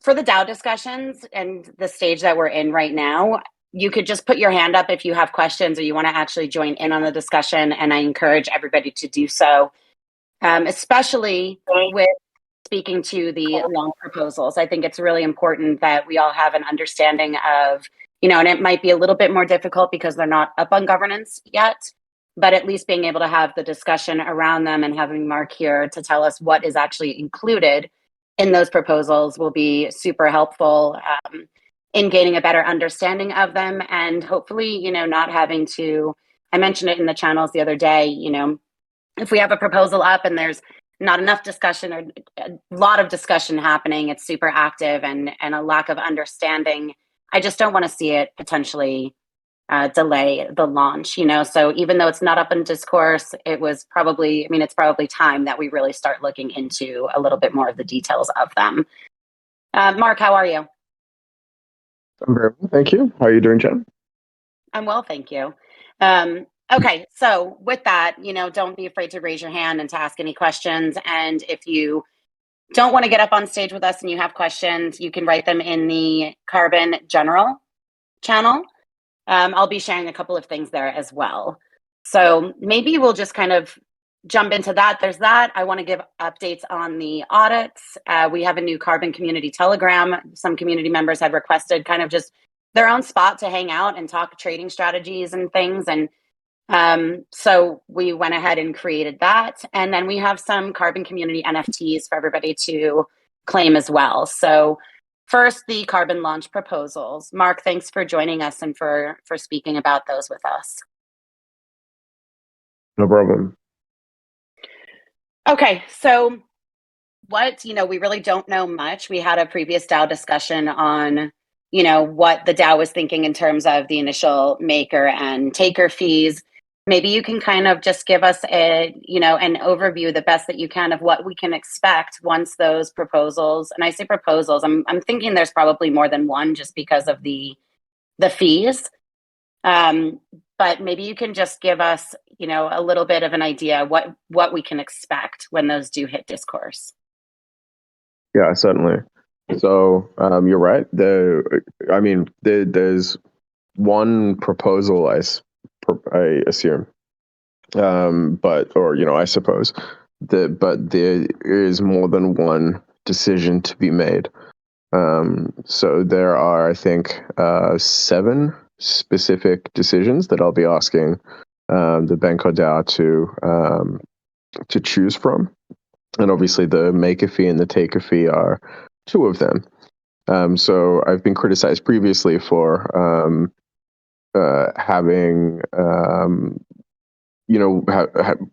For the DAO discussions and the stage that we're in right now, you could just put your hand up if you have questions or you want to actually join in on the discussion. And I encourage everybody to do so, especially with speaking to the loan proposals. I think it's really important that we all have an understanding of, and it might be a little bit more difficult because they're not up on governance yet, but at least being able to have the discussion around them and having Mark here to tell us what is actually included in those proposals will be super helpful in gaining a better understanding of them, and hopefully, not having to, I mentioned it in the channels the other day, if we have a proposal up and there's not enough discussion or a lot of discussion happening, it's super active and a lack of understanding. I just don't want to see it potentially delay the launch, So even though it's not up in discourse, it's probably time that we really start looking into a little bit more of the details of them. Mark, how are you? I'm very well, thank you. How are you doing, Jen? I'm well, thank you. Okay, so with that, don't be afraid to raise your hand and to ask any questions. And if you don't want to get up on stage with us and you have questions, you can write them in the Carbon General channel. I'll be sharing a couple of things there as well. So maybe we'll just kind of jump into that. There's that. I want to give updates on the audits. We have a new Carbon Community Telegram. Some community members had requested kind of just their own spot to hang out and talk trading strategies and things. And so we went ahead and created that. And then we have some Carbon Community NFTs for everybody to claim as well. So first, the carbon launch proposals. Mark, thanks for joining us and for speaking about those with us. No problem. Okay, so we really don't know much. We had a previous DAO discussion on, what the DAO was thinking in terms of the initial maker and taker fees. Maybe you can kind of just give us an overview, the best that you can, of what we can expect once those proposals, and I say proposals, I'm thinking there's probably more than one just because of the fees. But maybe you can just give us, a little bit of an idea what we can expect when those do hit discourse. Yeah, certainly. So you're right. There's one proposal, I assume, I suppose but there is more than one decision to be made. So there are, I think, 7 specific decisions that I'll be asking the Bancor DAO to choose from, and obviously the maker fee and the taker fee are 2 of them. So I've been criticized previously for having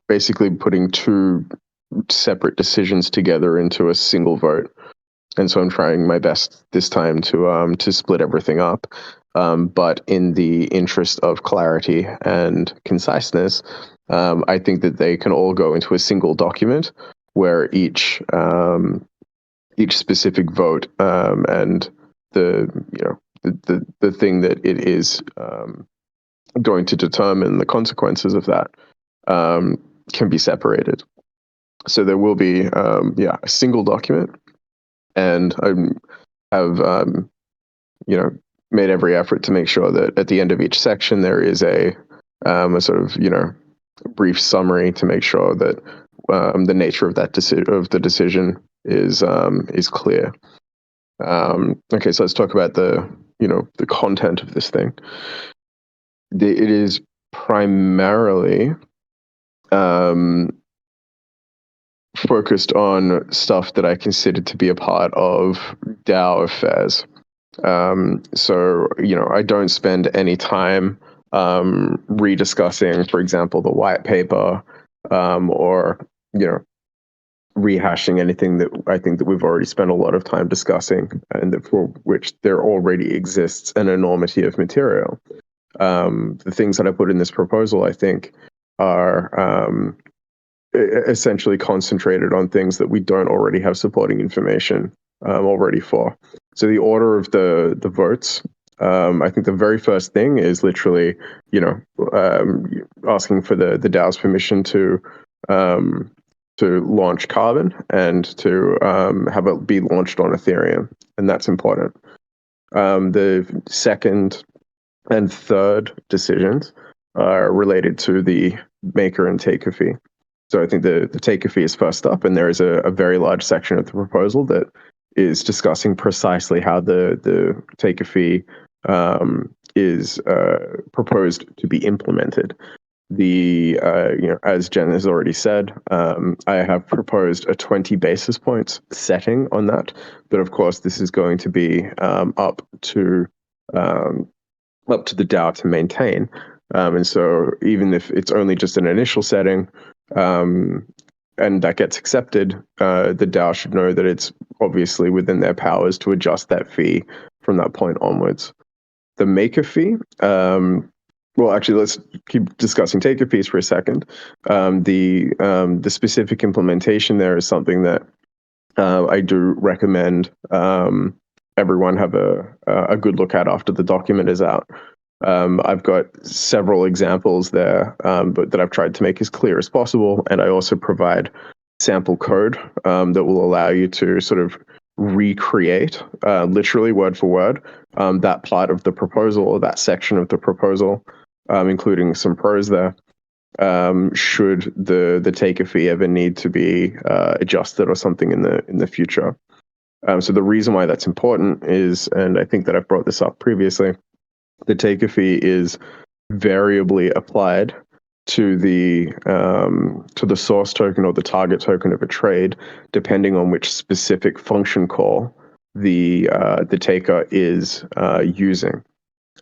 basically putting 2 separate decisions together into a single vote. And so I'm trying my best this time to split everything up. But in the interest of clarity and conciseness, I think that they can all go into a single document where each specific vote and the thing that it is going to determine the consequences of that can be separated. So there will be a single document, and I have made every effort to make sure that at the end of each section there is a sort of brief summary to make sure that the nature of that the decision is clear. Okay, so let's talk about the content of this thing. It is primarily focused on stuff that I consider to be a part of DAO affairs. So I don't spend any time rediscussing, for example, the white paper, or rehashing anything that I think that we've already spent a lot of time discussing, and that for which there already exists an enormity of material. The things that I put in this proposal, I think, are essentially concentrated on things that we don't already have supporting information already for. So the order of the votes, I think the very first thing is literally, asking for the DAO's permission to to launch Carbon and to have it be launched on Ethereum, and that's important. The second and third decisions are related to the maker and taker fee. So I think the taker fee is first up, and there is a very large section of the proposal that is discussing precisely how the taker fee is proposed to be implemented. As Jen has already said, I have proposed a 20 basis points setting on that, but of course this is going to be up to the DAO to maintain. And so even if it's only just an initial setting, and that gets accepted, the DAO should know that it's obviously within their powers to adjust that fee from that point onwards. The maker fee, well, actually, let's keep discussing taker fees for a second. The specific implementation there is something that I do recommend everyone have a good look at after the document is out. I've got several examples there, but that I've tried to make as clear as possible, and I also provide sample code that will allow you to sort of recreate, literally word for word, that part of the proposal or that section of the proposal, including some pros there, should the taker fee ever need to be adjusted or something in the future. So the reason why that's important is, and I think that I've brought this up previously, the taker fee is variably applied to the source token or the target token of a trade, depending on which specific function call the taker is using.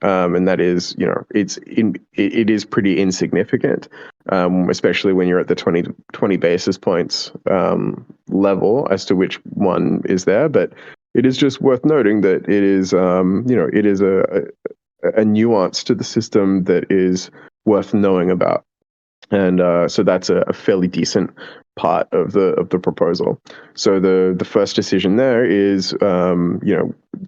And that is, it is pretty insignificant, especially when you're at the 20 basis points level as to which one is there. But it is just worth noting that it is, it is a nuance to the system that is worth knowing about. And so that's a fairly decent part of the proposal. So the first decision there is,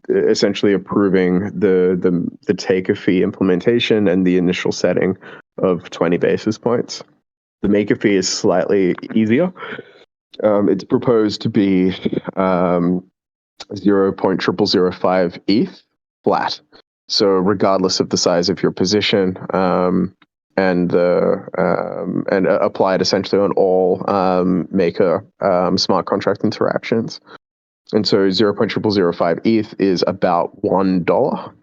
essentially approving the taker fee implementation and the initial setting of 20 basis points. The maker fee is slightly easier. It's proposed to be 0.0005 ETH flat. So regardless of the size of your position, and applied essentially on all maker smart contract interactions. And so 0.0005 ETH is about $1.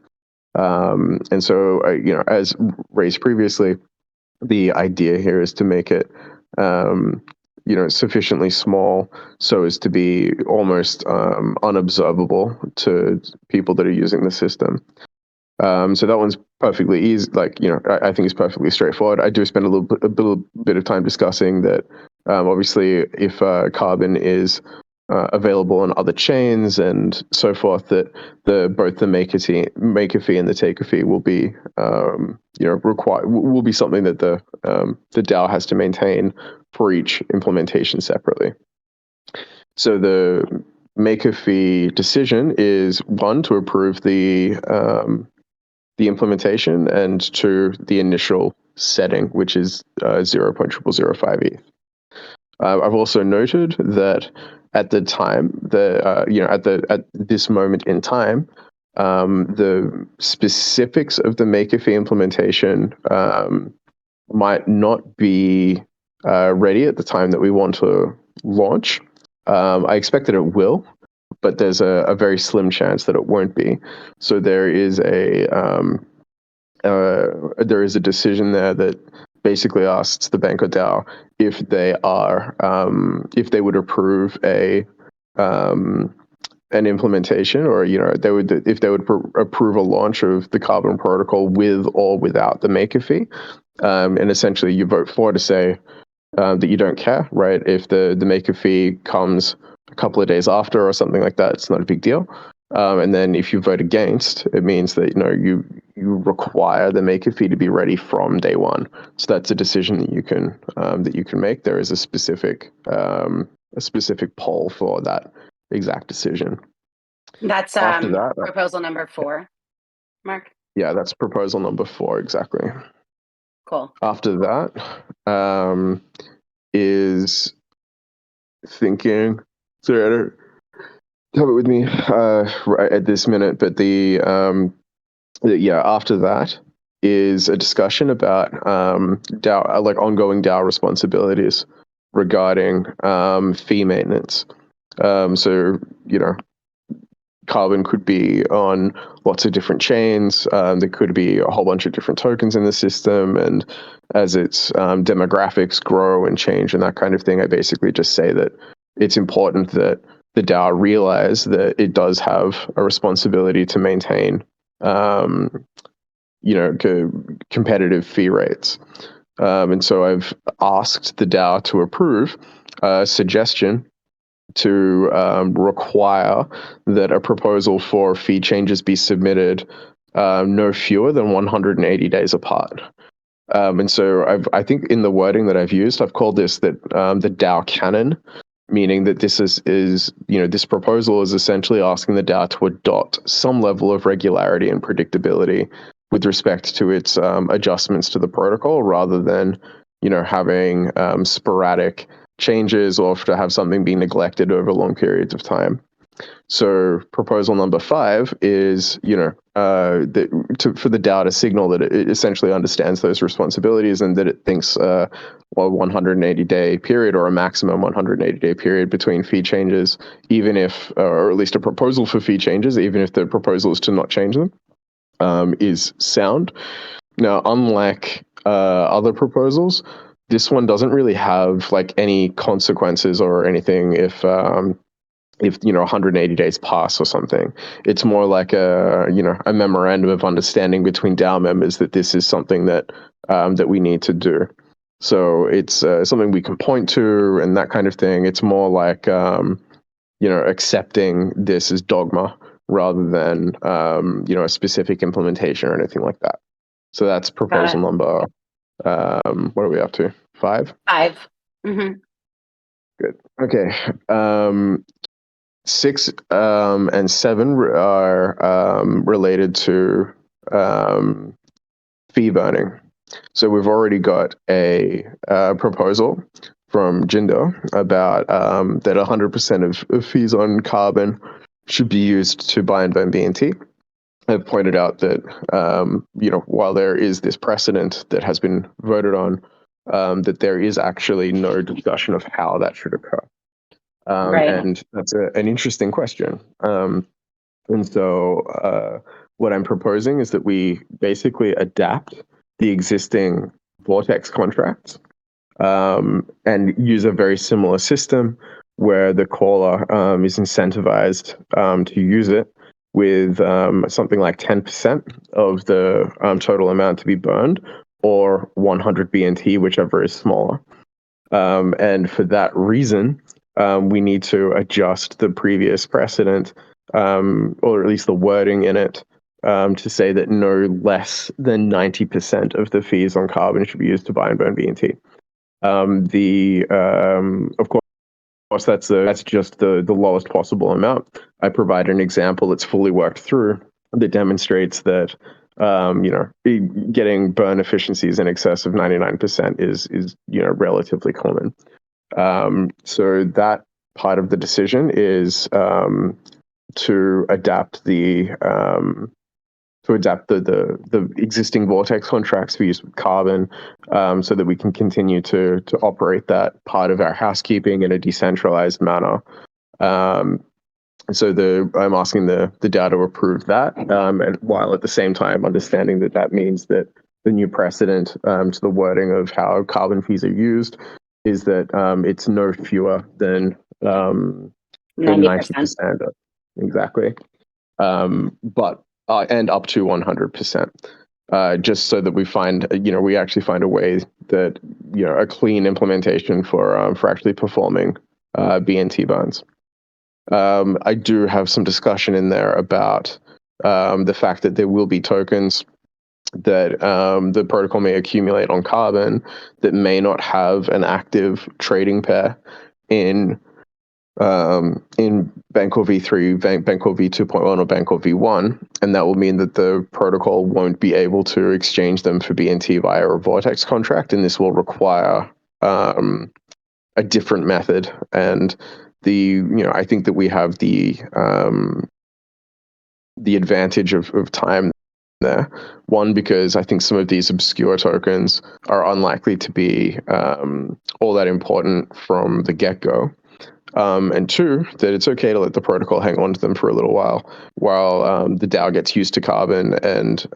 And so, as raised previously, the idea here is to make it, sufficiently small so as to be almost unobservable to people that are using the system. So that one's perfectly easy. I think it's perfectly straightforward. I do spend a bit of time discussing that. Obviously, if Carbon is available on other chains and so forth, that both the maker fee and the taker fee will be, will be something that the DAO has to maintain for each implementation separately. So the maker fee decision is one, to approve the implementation, and two, the initial setting, which is 0.0005 ETH. I've also noted that at the time, at this moment in time, the specifics of the maker fee implementation might not be ready at the time that we want to launch. I expect that it will, but there's a very slim chance that it won't be. So there is a decision there that basically asks the Bancor DAO if they would approve an implementation, or if they would approve a launch of the Carbon protocol with or without the maker fee, and essentially you vote for to say that you don't care, right? If the maker fee comes a couple of days after or something like that, it's not a big deal. And then if you vote against, it means that you require the maker fee to be ready from day one. So that's a decision that you can make. There is a specific poll for that exact decision. That's After that, proposal number 4, Mark. Yeah, that's proposal number 4 exactly. Cool. After that is thinking. Sorry, I don't have it with me right at this minute, but after that is a discussion about DAO, like ongoing DAO responsibilities regarding fee maintenance. So, Carbon could be on lots of different chains. There could be a whole bunch of different tokens in the system. And as its demographics grow and change and that kind of thing, I basically just say that it's important that the DAO realize that it does have a responsibility to maintain, competitive fee rates. And so I've asked the DAO to approve a suggestion to require that a proposal for fee changes be submitted no fewer than 180 days apart. And so I think in the wording that I've used, I've called this the DAO canon, meaning that this is this proposal is essentially asking the DAO to adopt some level of regularity and predictability with respect to its adjustments to the protocol, rather than having sporadic changes or to have something be neglected over long periods of time. So proposal number 5 is, for the DAO to signal that it essentially understands those responsibilities and that it thinks a 180-day period or a maximum 180-day period between fee changes, even if, or at least a proposal for fee changes, even if the proposal is to not change them, is sound. Now, unlike other proposals, this one doesn't really have like any consequences or anything if 180 days pass or something. It's more like a memorandum of understanding between DAO members that this is something that we need to do. So it's something we can point to and that kind of thing. It's more like accepting this as dogma rather than a specific implementation or anything like that. So that's proposal number. What are we up to? 5? 5. Mm-hmm. Good. Okay. 6 and 7 are related to fee burning. So we've already got a proposal from Jindo about that 100% of fees on carbon should be used to buy and burn BNT. I've pointed out that while there is this precedent that has been voted on, that there is actually no discussion of how that should occur. Right. And that's an interesting question. And so what I'm proposing is that we basically adapt the existing Vortex contracts and use a very similar system where the caller is incentivized to use it with something like 10% of the total amount to be burned, or 100 BNT, whichever is smaller. And for that reason, we need to adjust the previous precedent, or at least the wording in it, to say that no less than 90% of the fees on carbon should be used to buy and burn BNT. Of course, that's just the lowest possible amount. I provide an example that's fully worked through that demonstrates that getting burn efficiencies in excess of 99% is relatively common. So that part of the decision is to adapt the existing Vortex contracts for use with carbon, so that we can continue to operate that part of our housekeeping in a decentralized manner. So I'm asking the DAO to approve that, and while at the same time understanding that means that the new precedent to the wording of how carbon fees are used is that it's no fewer than 90%. Exactly. But and up to 100%, just so that we find, we actually find a way that, a clean implementation for actually performing BNT burns. I do have some discussion in there about the fact that there will be tokens that the protocol may accumulate on carbon that may not have an active trading pair in Bancor V3, Bancor V2.1, or Bancor V1, and that will mean that the protocol won't be able to exchange them for BNT via a Vortex contract, and this will require a different method. And I think that we have the advantage of time there. One, because I think some of these obscure tokens are unlikely to be all that important from the get-go. And two, that it's okay to let the protocol hang on to them for a little while the DAO gets used to Carbon, and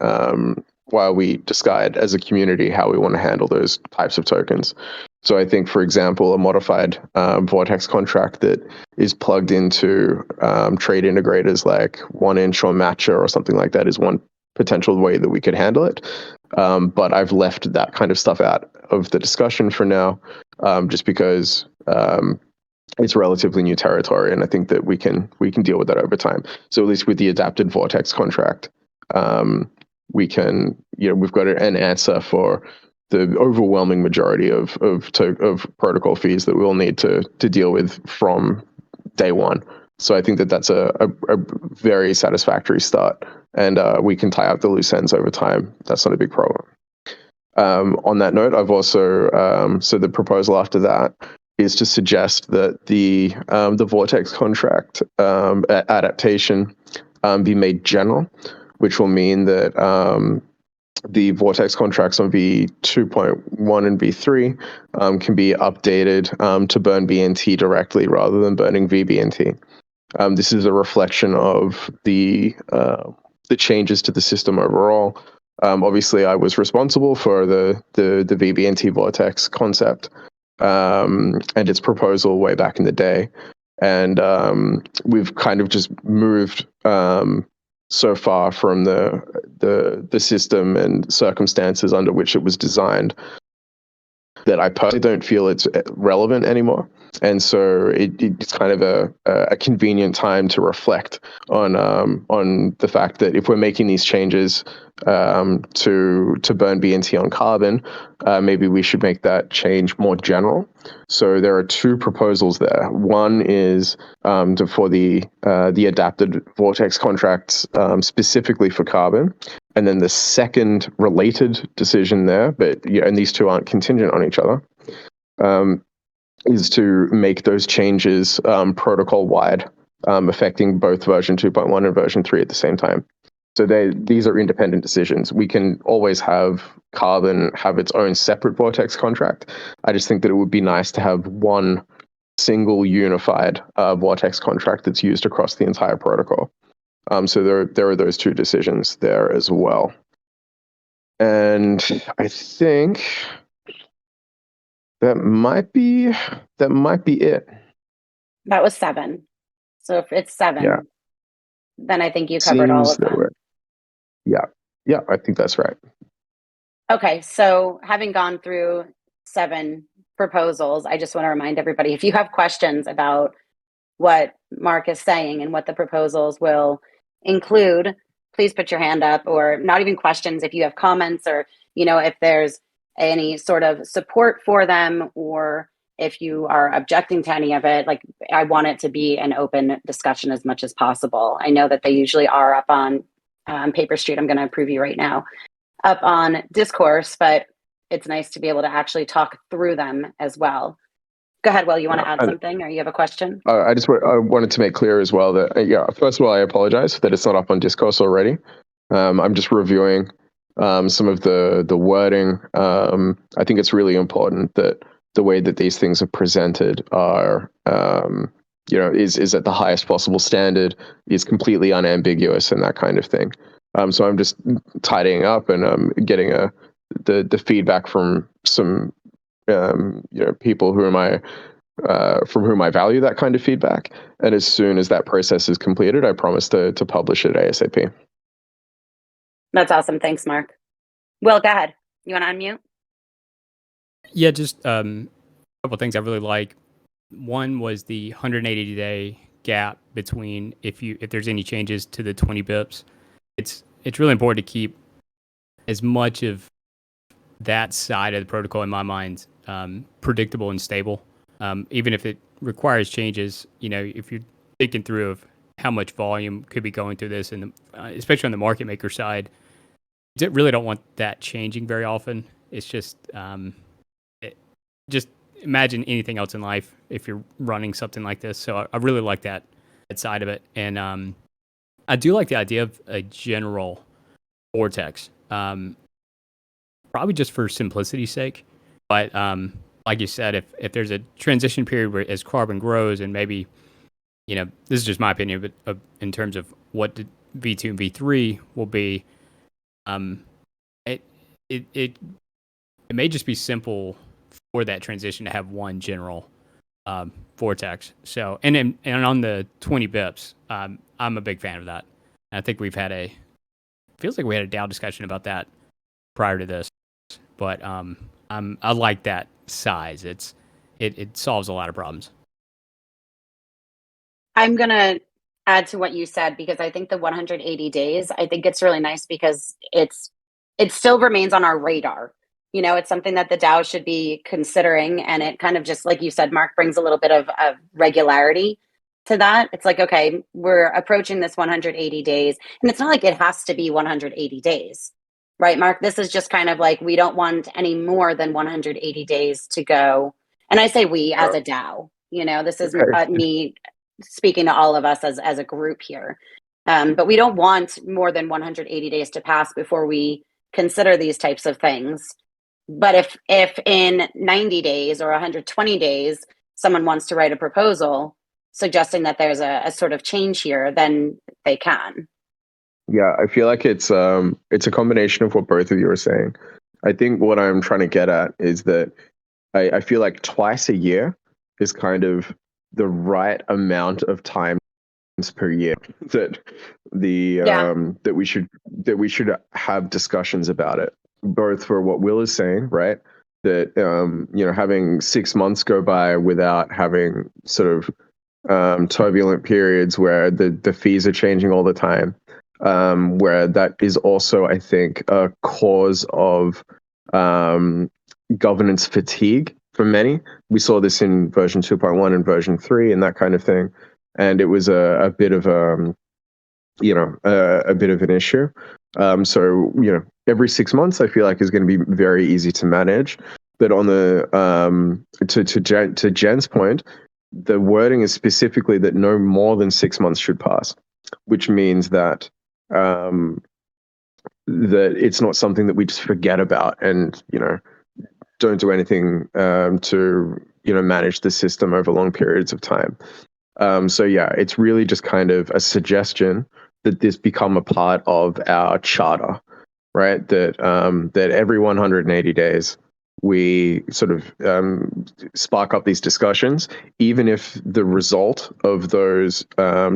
while we decide as a community how we want to handle those types of tokens. So I think, for example, a modified Vortex contract that is plugged into trade integrators like 1inch or Matcha or something like that is one potential way that we could handle it. But I've left that kind of stuff out of the discussion for now, just because it's relatively new territory, and I think that we can deal with that over time. So at least with the adapted Vortex contract, we can, we've got an answer for the overwhelming majority of protocol fees that we'll need to deal with from day one. So I think that that's a very satisfactory start, and we can tie up the loose ends over time. That's not a big problem. On that note, I've also so the proposal after that is to suggest that the Vortex contract adaptation be made general, which will mean that the Vortex contracts on V2.1 and V3 can be updated to burn BNT directly rather than burning VBNT. This is a reflection of the changes to the system overall. Obviously, I was responsible for the VBNT Vortex concept and its proposal way back in the day, and we've kind of just moved so far from the system and circumstances under which it was designed that I personally don't feel it's relevant anymore. And so it's kind of a convenient time to reflect on the fact that if we're making these changes to burn BNT on Carbon, maybe we should make that change more general. So there are two proposals there. One is for the adapted Vortex contracts specifically for Carbon. And then the second related decision there, and these two aren't contingent on each other, is to make those changes protocol-wide, affecting both version 2.1 and version 3 at the same time. So these are independent decisions. We can always have Carbon have its own separate Vortex contract. I just think that it would be nice to have one single unified Vortex contract that's used across the entire protocol. So there are those two decisions there as well. And I think that might be it. That was 7. So if it's 7, then I think you covered all of them. Yeah, I think that's right. Okay, so having gone through 7 proposals, I just want to remind everybody, if you have questions about what Mark is saying and what the proposals will include, please put your hand up, or not even questions. If you have comments, or if there's any sort of support for them, or if you are objecting to any of it, like, I want it to be an open discussion as much as possible. I know that they usually are up on Paper Street. I'm going to preview right now up on Discourse, but it's nice to be able to actually talk through them as well. Go ahead, Will. You want to add something, or you have a question? I wanted to make clear as well that, first of all, I apologize that it's not up on Discourse already. I'm just reviewing some of the wording. I think it's really important that the way that these things are presented are, is at the highest possible standard, is completely unambiguous, and that kind of thing. So I'm just tidying up and getting the feedback from some people from whom I value that kind of feedback. And as soon as that process is completed, I promise to publish it ASAP. That's awesome. Thanks, Mark. Will, go ahead. You want to unmute? Yeah, just a couple of things I really like. One was the 180-day gap between if there's any changes to the 20 bips. It's really important to keep as much of that side of the protocol, in my mind, predictable and stable. Even if it requires changes, if you're thinking through of how much volume could be going through this, and especially on the market maker side, you really don't want that changing very often. It's just imagine anything else in life if you're running something like this. So I really like that side of it. And I do like the idea of a general vortex, probably just for simplicity's sake. But like you said, if there's a transition period where as carbon grows and maybe, this is just my opinion, but in terms of what the V2 and V3 will be, it may just be simple for that transition to have one general vortex. So, and on the 20 bips, I'm a big fan of that. And I think feels like we had a DAO discussion about that prior to this, but I like that size. It solves a lot of problems. I'm going to add to what you said, because I think the 180 days, I think it's really nice because it still remains on our radar. It's something that the DAO should be considering. And it kind of, just like you said, Mark, brings a little bit of regularity to that. It's like, okay, we're approaching this 180 days. And it's not like it has to be 180 days, right, Mark? This is just kind of like, we don't want any more than 180 days to go. And I say we as a DAO, this is me speaking to all of us as a group here. But we don't want more than 180 days to pass before we consider these types of things. But if in 90 days or 120 days, someone wants to write a proposal suggesting that there's a sort of change here, then they can. Yeah, I feel like it's a combination of what both of you are saying. I think what I'm trying to get at is that I feel like twice a year is kind of the right amount of times per year that that we should have discussions about it, both for what Will is saying, right? That having 6 months go by without having sort of turbulent periods where the fees are changing all the time, where that is also, I think, a cause of governance fatigue for many. We saw this in version 2.1 and version 3 and that kind of thing, and it was a bit of a bit of an issue. So every 6 months I feel like is going to be very easy to manage. But on the to Jen's point, the wording is specifically that no more than 6 months should pass, which means that that it's not something that we just forget about and don't do anything to manage the system over long periods of time. So yeah, it's really just kind of a suggestion that this become a part of our charter, right? That that every 180 days we sort of spark up these discussions, even if the result of those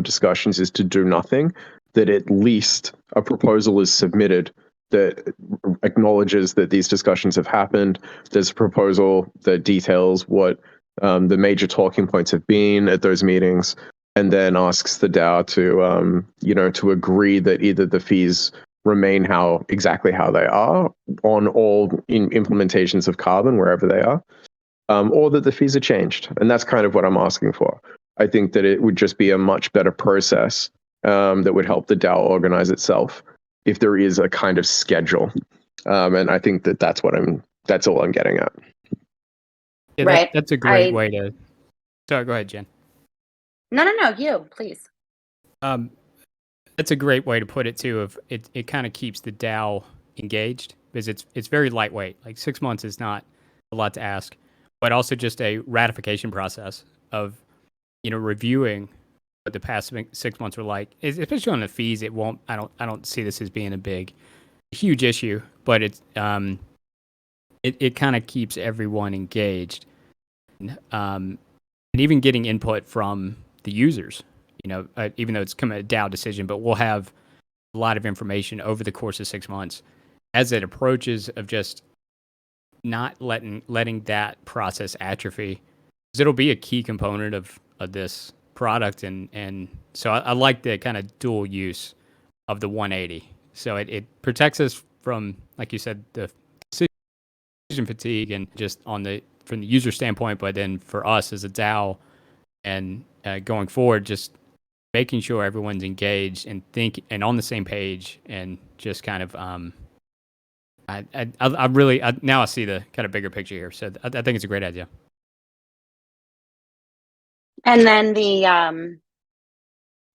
discussions is to do nothing, that at least a proposal is submitted that acknowledges that these discussions have happened. There's a proposal that details what the major talking points have been at those meetings, and then asks the DAO to to agree that either the fees remain exactly how they are on all implementations of Carbon wherever they are, or that the fees are changed. And that's kind of what I'm asking for. I think that it would just be a much better process that would help the DAO organize itself if there is a kind of schedule. And I think that's all I'm getting at. Yeah, right. That's a great way to. Sorry, go ahead, Jen. No, you, please. That's a great way to put it too. Of it kind of keeps the DAO engaged because it's very lightweight. Like 6 months is not a lot to ask, but also just a ratification process of reviewing what the past 6 months were like. Especially on the fees, it won't. I don't see this as being a huge issue, but it kind of keeps everyone engaged, and even getting input from the users. Even though it's come a DAO decision, but we'll have a lot of information over the course of 6 months as it approaches of just not letting that process atrophy, because it'll be a key component of this product. And so I like the kind of dual use of the 180. So it protects us from, like you said, the decision fatigue and just from the user standpoint, but then for us as a DAO and going forward, just making sure everyone's engaged and on the same page, and just kind of I really now I see the kind of bigger picture here. So I think it's a great idea. And then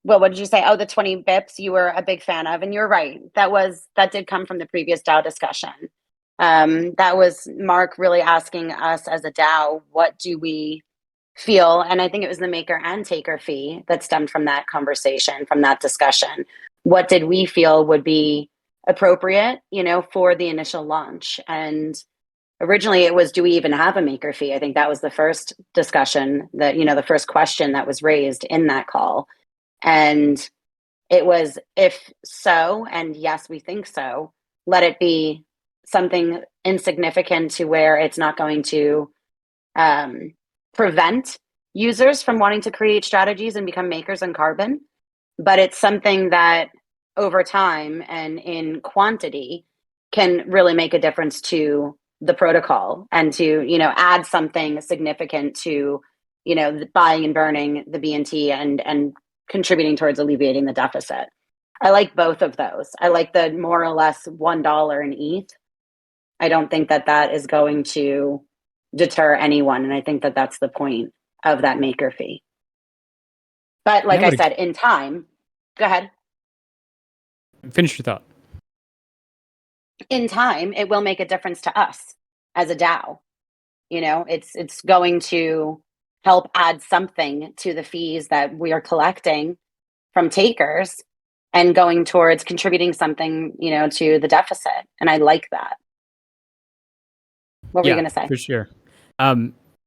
well, what did you say? Oh, the 20 bips you were a big fan of, and you're right. That did come from the previous DAO discussion. That was Mark really asking us as a DAO, what do we feel? And I think it was the maker and taker fee that stemmed from that conversation, from that discussion. What did we feel would be appropriate, for the initial launch? And originally it was, do we even have a maker fee? I think that was the first discussion that, the first question that was raised in that call. And it was, if so, and yes, we think so, let it be something insignificant to where it's not going to prevent users from wanting to create strategies and become makers on Carbon. But it's something that over time and in quantity can really make a difference to the protocol and to, add something significant to, the buying and burning the BNT and contributing towards alleviating the deficit. I like both of those. I like the more or less $1 in ETH. I don't think that is going to deter anyone. And I think that that's the point of that maker fee. But like I said, in time, go ahead. Finish your thought. In time, it will make a difference to us as a DAO. It's going to help add something to the fees that we are collecting from takers and going towards contributing something, to the deficit. And I like that. What were you going to say? For sure.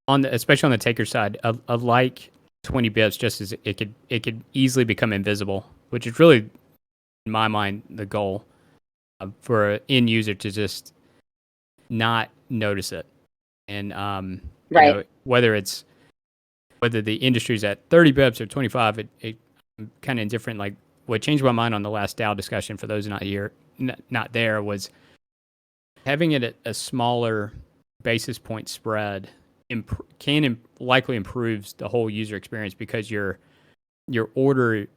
Especially on the taker side, I like 20 bits just as it could easily become invisible, which is really, in my mind, the goal for an end user to just not notice it. And right. Whether the industry's at 30 bips or 25, it kind of indifferent. Like what changed my mind on the last DAO discussion, for those not there, was having it at a smaller basis point spread likely improves the whole user experience, because your order,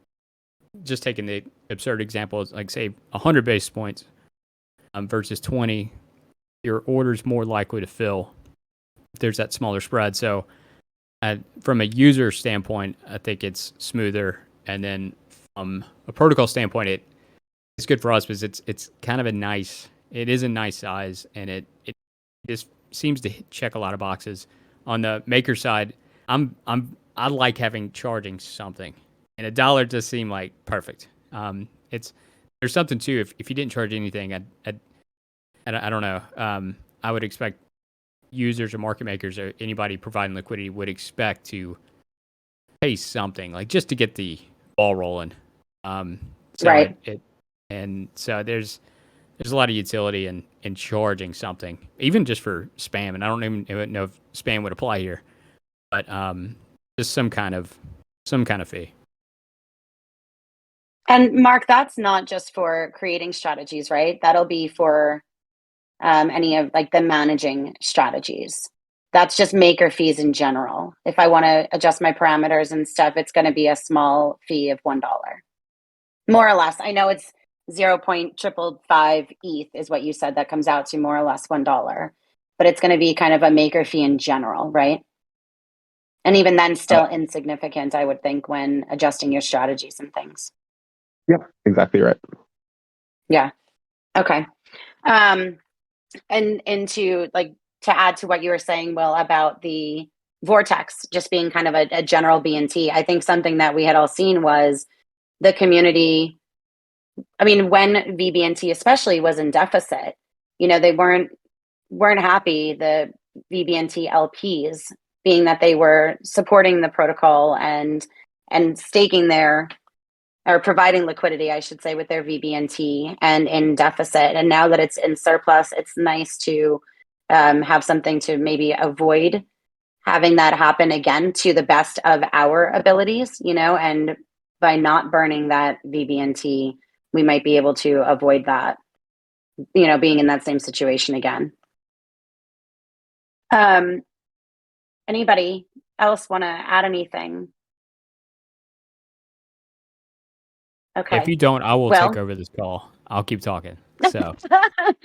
just taking the absurd example, is like say 100 basis points versus 20, your order is more likely to fill if there's that smaller spread. So from a user standpoint, I think it's smoother, and then from a protocol standpoint, it's good for us because it's kind of a nice size, and it just seems to check a lot of boxes. On the maker side, I like having charging something, and $1 does seem like perfect. There's something too. If you didn't charge anything, I don't know. I would expect users or market makers or anybody providing liquidity would expect to pay something, like just to get the ball rolling. Right. So there's a lot of utility in charging something, even just for spam. And I don't even know if spam would apply here, but just some kind of fee. And Mark, that's not just for creating strategies, right? That'll be for any of like the managing strategies. That's just maker fees in general. If I want to adjust my parameters and stuff, it's going to be a small fee of $1, more or less. I know it's 0.555 ETH is what you said. That comes out to more or less $1, but it's going to be kind of a maker fee in general, right? And even then, still insignificant, I would think, when adjusting your strategies and things. Yeah, exactly right. Yeah. Okay. And to add to what you were saying, Will, about the vortex just being kind of a general BNT, I think something that we had all seen was the community. I mean, when VBNT especially was in deficit, they weren't happy, the VBNT LPs, being that they were supporting the protocol and staking or providing liquidity, I should say, with their VBNT and in deficit. And now that it's in surplus, it's nice to have something to maybe avoid having that happen again to the best of our abilities, and by not burning that VBNT, we might be able to avoid that, being in that same situation again. Anybody else want to add anything? Okay. If you don't, I will take over this call. I'll keep talking. So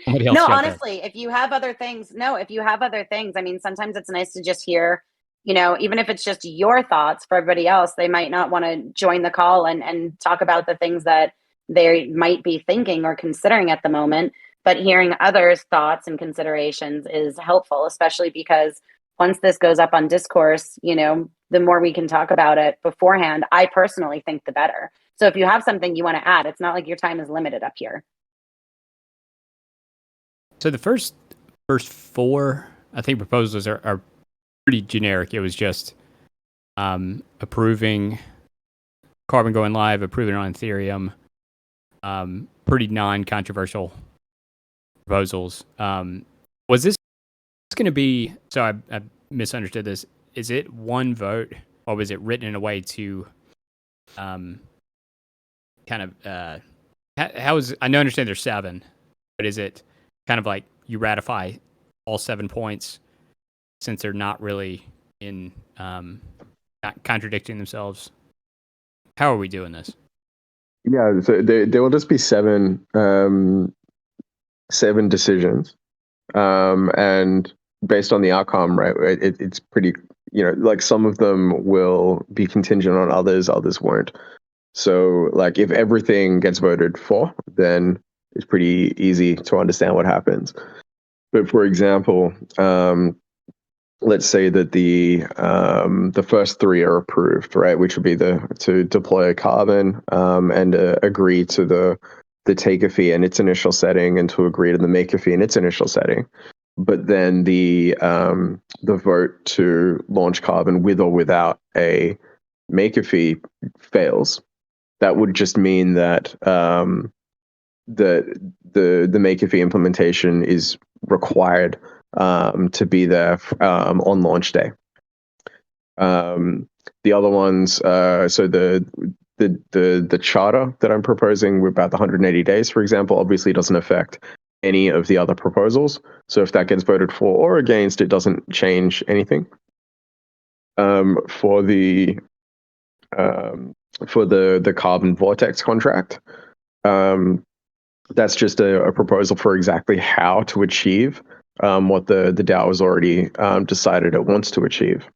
no, honestly, if you have other things, I mean, sometimes it's nice to just hear even if it's just your thoughts, for everybody else, they might not want to join the call and talk about the things that they might be thinking or considering at the moment. But hearing others' thoughts and considerations is helpful, especially because once this goes up on discourse, the more we can talk about it beforehand, I personally think the better. So if you have something you want to add, it's not like your time is limited up here. So the first four, I think, proposals are pretty generic. It was just approving Carbon going live, approving it on Ethereum. Pretty non-controversial proposals. Was this going to be? So I misunderstood this. Is it one vote, or was it written in a way to kind of how is? I understand there's 7, but is it kind of like you ratify all 7 points since they're not really in not contradicting themselves? How are we doing this? Yeah, so there will just be 7 decisions, and based on the outcome, right? It's pretty, like some of them will be contingent on others won't. So, like, if everything gets voted for, then it's pretty easy to understand what happens. But for example, let's say that the first 3 are approved, right? Which would be to deploy Carbon and agree to the taker fee in its initial setting, and to agree to the maker fee in its initial setting. But then the vote to launch Carbon with or without a maker fee fails. That would just mean that the maker fee implementation is required to be there on launch day. The other ones, so the charter that I'm proposing about the 180 days, for example, obviously doesn't affect any of the other proposals. So if that gets voted for or against, it doesn't change anything. For the Carbon Vortex contract, that's just a proposal for exactly how to achieve what the DAO has already decided it wants to achieve.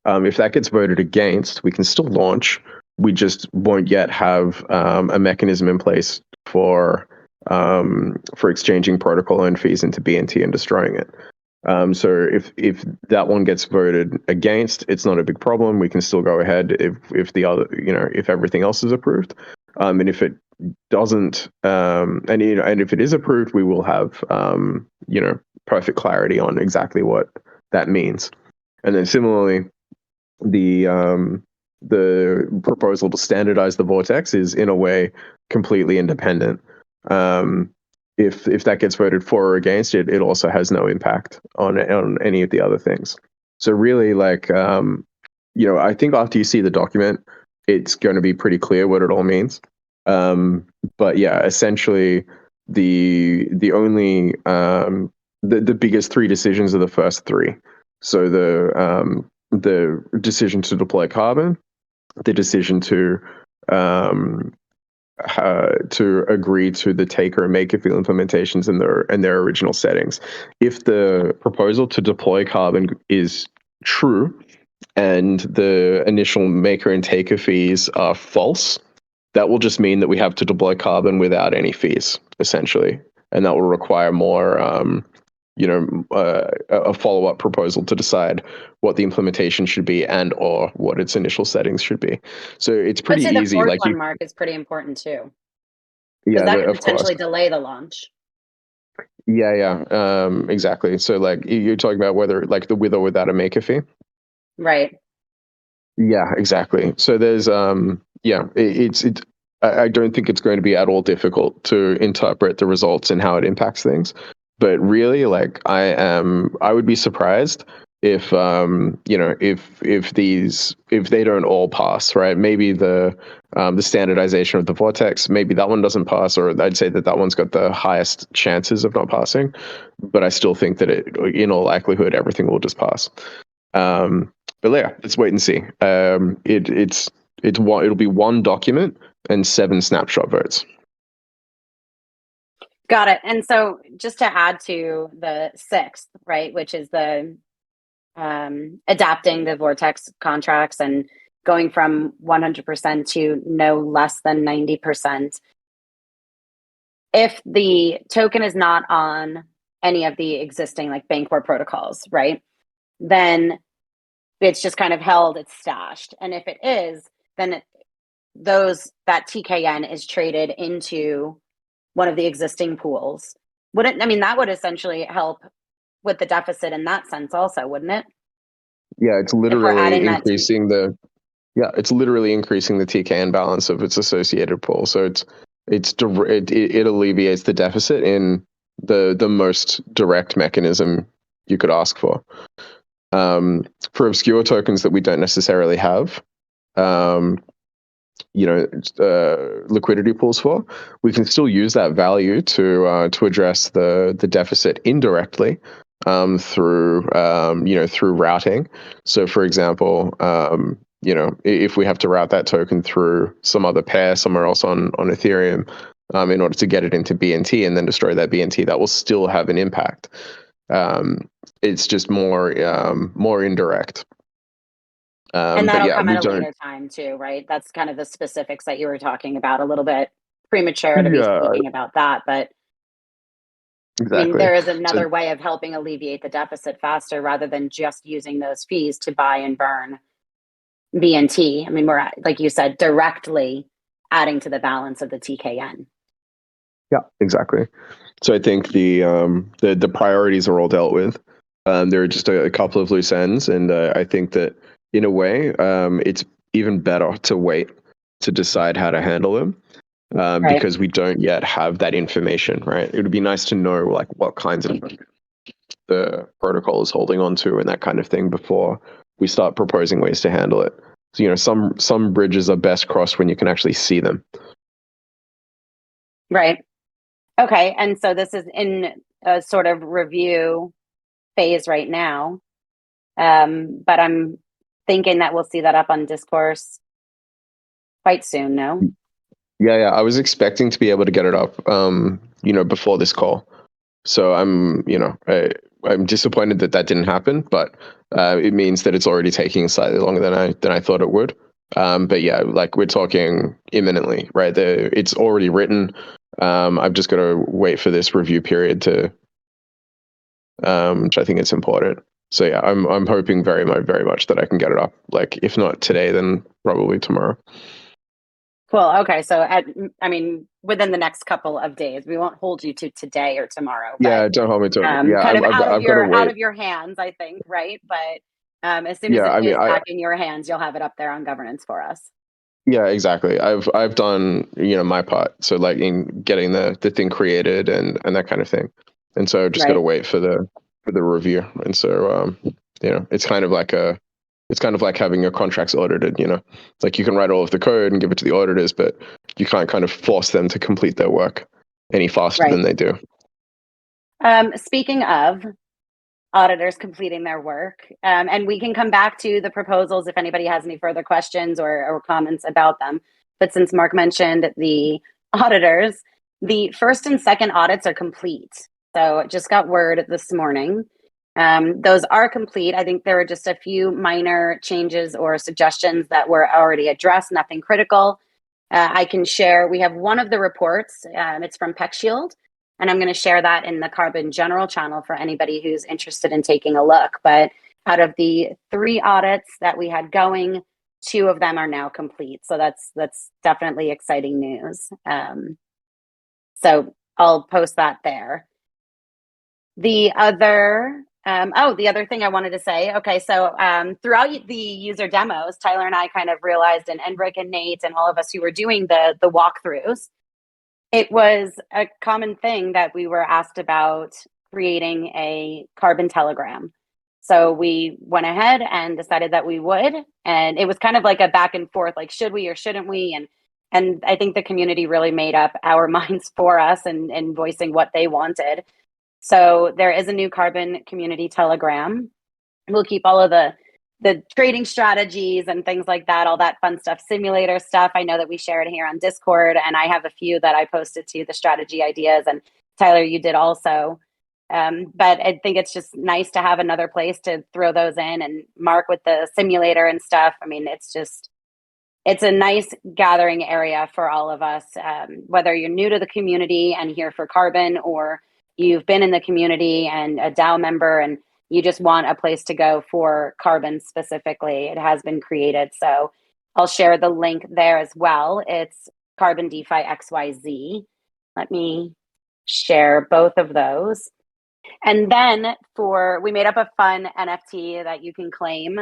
If that gets voted against, we can still launch. We just won't yet have a mechanism in place for exchanging protocol owned fees into BNT and destroying it. So if that one gets voted against, it's not a big problem. We can still go ahead if the other, if everything else is approved. And if it doesn't, and if it is approved, we will have perfect clarity on exactly what that means. And then similarly, the proposal to standardize the vortex is in a way completely independent. If that gets voted for or against it, it also has no impact on any of the other things. So really, like, I think after you see the document, it's going to be pretty clear what it all means. But yeah, essentially, the only the biggest 3 decisions are the first 3. So the decision to deploy Carbon, the decision to agree to the taker and maker fee implementations in their original settings. If the proposal to deploy Carbon is true and the initial maker and taker fees are false, that will just mean that we have to deploy Carbon without any fees, essentially, and that will require more a follow-up proposal to decide what the implementation should be and or what its initial settings should be. So it's pretty I'd say easy. The 4th like one, Mark, is pretty important too. Yeah, that could of potentially course. delay the launch. Yeah, exactly. So like you're talking about whether like the with or without a maker fee. Right. Yeah, exactly. So there's it's I don't think it's going to be at all difficult to interpret the results and how it impacts things. But really, like I would be surprised if if they don't all pass, right? Maybe the standardization of the vortex, maybe that one doesn't pass, or I'd say that one's got the highest chances of not passing. But I still think that in all likelihood, everything will just pass. But yeah, let's wait and see. It'll be 1 document and 7 snapshot votes. Got it. And so just to add to the 6th, right, which is the adapting the Vortex contracts and going from 100% to no less than 90%. If the token is not on any of the existing like Bancor protocols, right, then it's just kind of held, it's stashed. And if it is, then that TKN is traded into one of the existing pools. That would essentially help with the deficit in that sense also, wouldn't it? Yeah, it's literally increasing it's literally increasing the TKN balance of its associated pool. So it alleviates the deficit in the most direct mechanism you could ask for. For obscure tokens that we don't necessarily have, liquidity pools for, we can still use that value to address the deficit indirectly through routing. So, for example, if we have to route that token through some other pair somewhere else on Ethereum, in order to get it into BNT and then destroy that BNT, that will still have an impact. It's just more indirect. And that'll come at a later time too, right? That's kind of the specifics that you were talking about. A little bit premature to be speaking about that, but exactly. There is another way of helping alleviate the deficit faster rather than just using those fees to buy and burn BNT. We're, like you said, directly adding to the balance of the TKN. Yeah, exactly. So I think the priorities are all dealt with. There are just a couple of loose ends, and I think that in a way, it's even better to wait to decide how to handle them, because we don't yet have that information. Right? It would be nice to know like what kinds of the protocol is holding on to and that kind of thing before we start proposing ways to handle it. So some bridges are best crossed when you can actually see them. Right. Okay, and so this is in a sort of review phase right now, but I'm thinking that we'll see that up on Discourse quite soon. No? Yeah. I was expecting to be able to get it up, before this call. So I'm disappointed that didn't happen, but it means that it's already taking slightly longer than I thought it would. But yeah, like we're talking imminently, right? It's already written. I've just got to wait for this review period to, which I think it's important. So yeah, I'm hoping very much that I can get it up. Like if not today, then probably tomorrow. Cool. Okay. So within the next couple of days, we won't hold you to today or tomorrow. Yeah, don't hold me to it. Yeah, kind of out of your hands, I think, right? But as soon as it is back in your hands, you'll have it up there on governance for us. Yeah, exactly. I've done my part. So like in getting the thing created and that kind of thing, and so just got to wait for the review. And so it's kind of like having your contracts audited. It's like you can write all of the code and give it to the auditors, but you can't kind of force them to complete their work any faster than they do. Speaking of auditors completing their work, and we can come back to the proposals if anybody has any further questions or comments about them. But since Mark mentioned the auditors, the first and second audits are complete. So just got word this morning. Those are complete. I think there were just a few minor changes or suggestions that were already addressed, nothing critical. I can share, we have one of the reports, it's from PeckShield, and I'm going to share that in the Carbon General channel for anybody who's interested in taking a look. But out of the 3 audits that we had going, 2 of them are now complete. So that's definitely exciting news. So I'll post that there. The other thing I wanted to say, okay, so throughout the user demos, Tyler and I kind of realized, and Rick and Nate and all of us who were doing the walkthroughs, it was a common thing that we were asked about creating a carbon telegram. So we went ahead and decided that we would, and it was kind of like a back and forth, like should we or shouldn't we? And I think the community really made up our minds for us and voicing what they wanted. So there is a new carbon community telegram. We'll keep all of the trading strategies and things like that, all that fun stuff, simulator stuff. I know that we shared here on Discord, and I have a few that I posted to the strategy ideas, and Tyler, you did also. But I think it's just nice to have another place to throw those in, and Mark with the simulator and stuff. I mean, it's a nice gathering area for all of us, whether you're new to the community and here for Carbon, or you've been in the community and a DAO member and you just want a place to go for Carbon specifically. It has been created. So I'll share the link there as well. It's CarbonDeFi.xyz. Let me share both of those. And then we made up a fun NFT that you can claim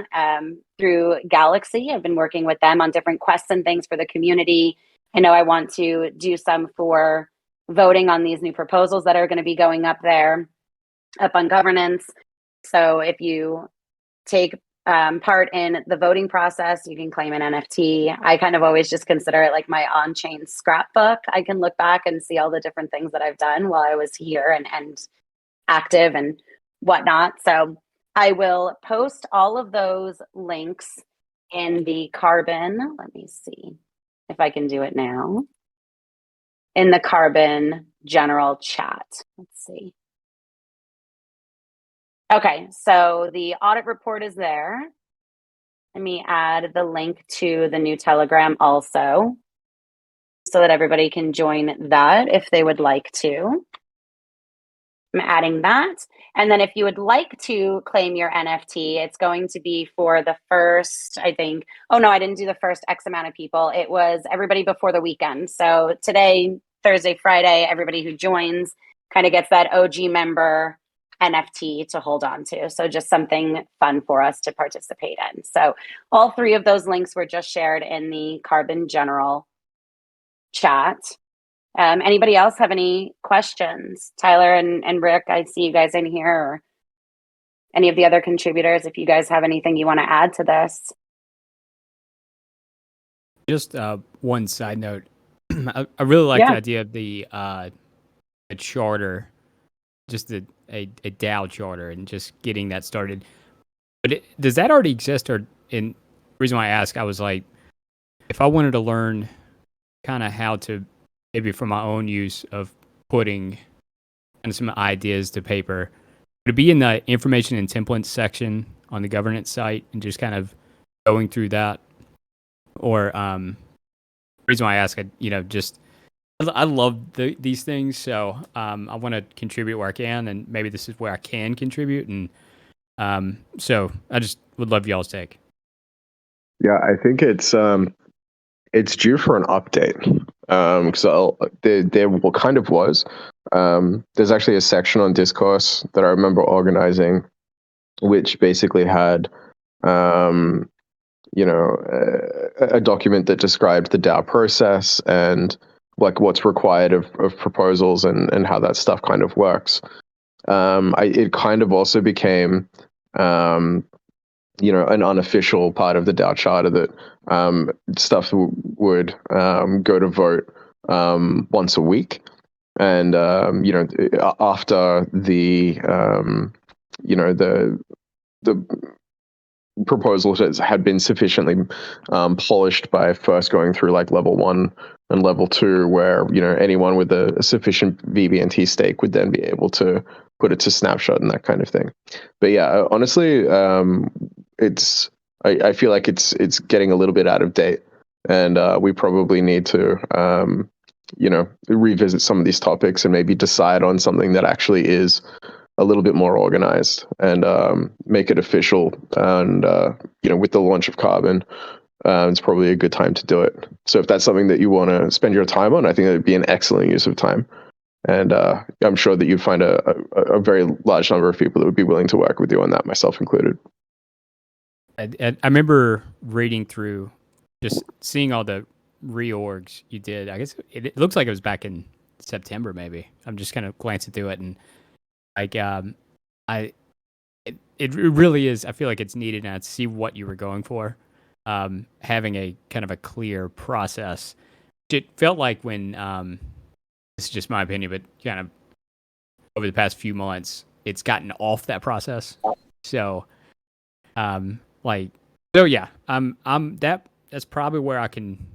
through Galaxy. I've been working with them on different quests and things for the community. I know I want to do some for voting on these new proposals that are going to be going up there, up on governance. So if you take part in the voting process, you can claim an NFT. I kind of always just consider it like my on-chain scrapbook. I can look back and see all the different things that I've done while I was here and active and whatnot. So I will post all of those links in the Carbon. Let me see if I can do it now. In the Carbon general chat. Let's see. Okay, so the audit report is there. Let me add the link to the new Telegram also, so that everybody can join that if they would like to. I'm adding that. And then if you would like to claim your NFT, it's going to be for the first, I think, oh no, I didn't do the first X amount of people. It was everybody before the weekend. So today, Thursday, Friday, everybody who joins kind of gets that OG member NFT to hold on to. So just something fun for us to participate in. So all three of those links were just shared in the Carbon General chat. Anybody else have any questions? Tyler and Rick, I see you guys in here, or any of the other contributors, if you guys have anything you want to add to this. Just one side note. I really like the idea of the a charter, just a DAO charter, and just getting that started. But does that already exist? Or in the reason why I ask, I was like, if I wanted to learn kind of how to, maybe for my own use of putting kind of some ideas to paper, would it be in the information and templates section on the governance site and just kind of going through that? Or the reason why I ask, I love these things, so I want to contribute where I can, and maybe this is where I can contribute, and so I just would love y'all's take. Yeah, I think it's due for an update. So there kind of was. There's actually a section on Discourse that I remember organizing, which basically had a document that described the DAO process and like what's required of proposals and how that stuff kind of works. It kind of also became an unofficial part of the DAO charter that stuff would go to vote once a week, and after the proposals had been sufficiently polished by first going through like level 1 and level 2, where anyone with a sufficient VBNT stake would then be able to put it to snapshot and that kind of thing. But yeah, honestly, I feel like it's getting a little bit out of date, and we probably need to revisit some of these topics and maybe decide on something that actually is a little bit more organized and make it official. And with the launch of Carbon, it's probably a good time to do it. So if that's something that you want to spend your time on, I think it would be an excellent use of time. And I'm sure that you'd find a very large number of people that would be willing to work with you on that, myself included. I remember reading through, just seeing all the reorgs you did. I guess it looks like it was back in September, maybe. I'm just kind of glancing through it, and like it really is. I feel like it's needed, and I see what you were going for. Having a kind of a clear process. It felt like when this is just my opinion, but kind of over the past few months, it's gotten off that process. So, that's probably where I can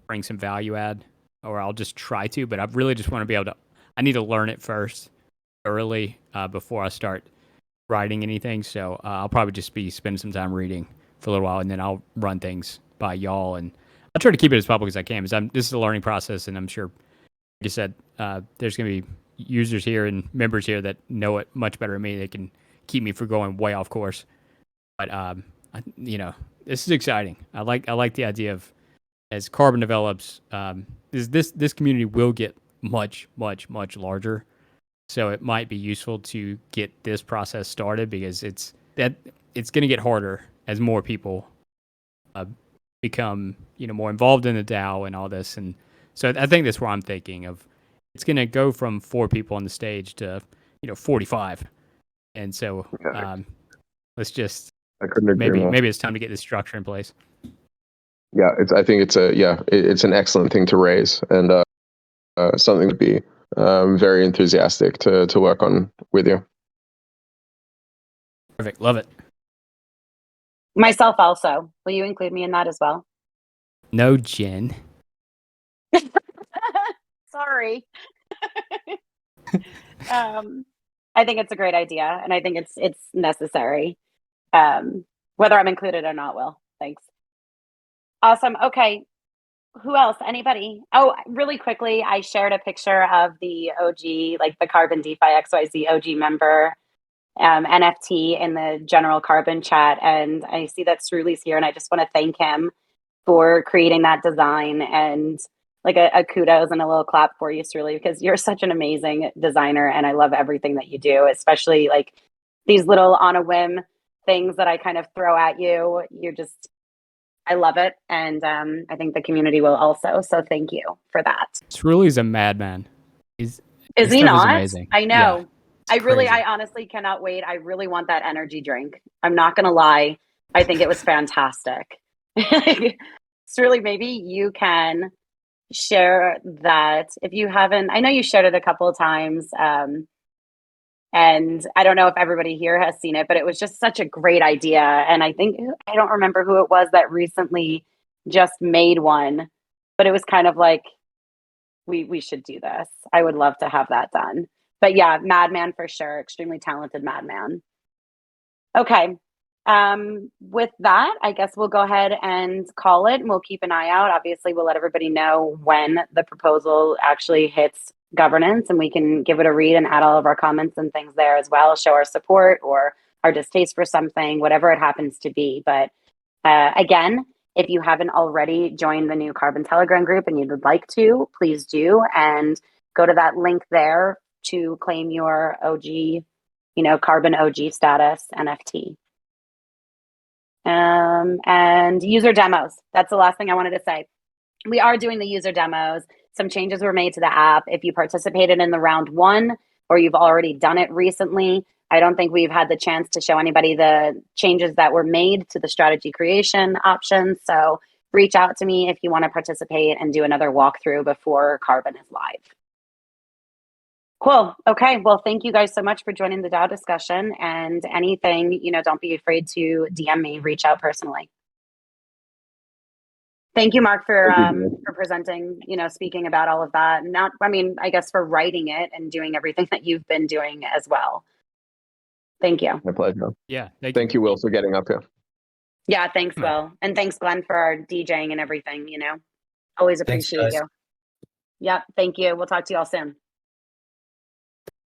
bring some value add, or I'll just try to. But I really just want to be able to. I need to learn it first, early before I start writing anything. So I'll probably just be spending some time reading for a little while, and then I'll run things by y'all, and I'll try to keep it as public as I can, because this is a learning process, and I'm sure, like you said, there's going to be users here and members here that know it much better than me. They can keep me from going way off course. But this is exciting. I like the idea of, as Carbon develops, this community will get much larger. So it might be useful to get this process started, because it's going to get harder as more people become more involved in the DAO and all this. And so I think that's where I'm thinking of. It's going to go from 4 people on the stage to 45, and so let's just I couldn't agree more. maybe it's time to get this structure in place. Yeah, I think it's an excellent thing to raise, and something to be very enthusiastic to work on with you. Perfect, love it. Myself also. Will you include me in that as well? No, Jen. Sorry. I think it's a great idea, and I think it's necessary. Whether I'm included or not, Will. Thanks. Awesome. Okay. Who else? Anybody? Oh, really quickly, I shared a picture of the OG, like the CarbonDeFi.xyz OG member NFT in the general Carbon chat, and I see that Sruli's here, and I just want to thank him for creating that design, and like a kudos and a little clap for you, Sruli, because you're such an amazing designer, and I love everything that you do, especially like these little on a whim things that I kind of throw at you. I love it, and I think the community will also. So thank you for that. Sruli's a madman. Is he not? Amazing. I know. Yeah, I honestly cannot wait. I really want that energy drink. I'm not gonna lie. I think it was fantastic. Sruli, maybe you can share that if you haven't. I know you shared it a couple of times, and I don't know if everybody here has seen it, but it was just such a great idea. And I don't remember who it was that recently just made one, but it was kind of like, we should do this. I would love to have that done. But yeah, madman for sure. Extremely talented madman. Okay. With that, I guess we'll go ahead and call it, and we'll keep an eye out. Obviously, we'll let everybody know when the proposal actually hits governance, and we can give it a read and add all of our comments and things there as well, show our support or our distaste for something, whatever it happens to be. But again, if you haven't already joined the new Carbon Telegram group and you would like to, please do, and go to that link there to claim your OG, Carbon OG status NFT. And user demos. That's the last thing I wanted to say. We are doing the user demos. Some changes were made to the app. If you participated in the round 1 or you've already done it recently, I don't think we've had the chance to show anybody the changes that were made to the strategy creation options. So reach out to me if you want to participate and do another walkthrough before Carbon is live. Cool. Okay. Well, thank you guys so much for joining the DAO discussion, and anything, don't be afraid to DM me, reach out personally. Thank you, Mark, for presenting, speaking about all of that. I guess for writing it and doing everything that you've been doing as well. Thank you. My pleasure. Yeah. Thank you, Will, for getting up here. Yeah. Thanks, Will. And thanks, Glenn, for our DJing and everything, Always appreciate you. Yep. Thank you. We'll talk to you all soon.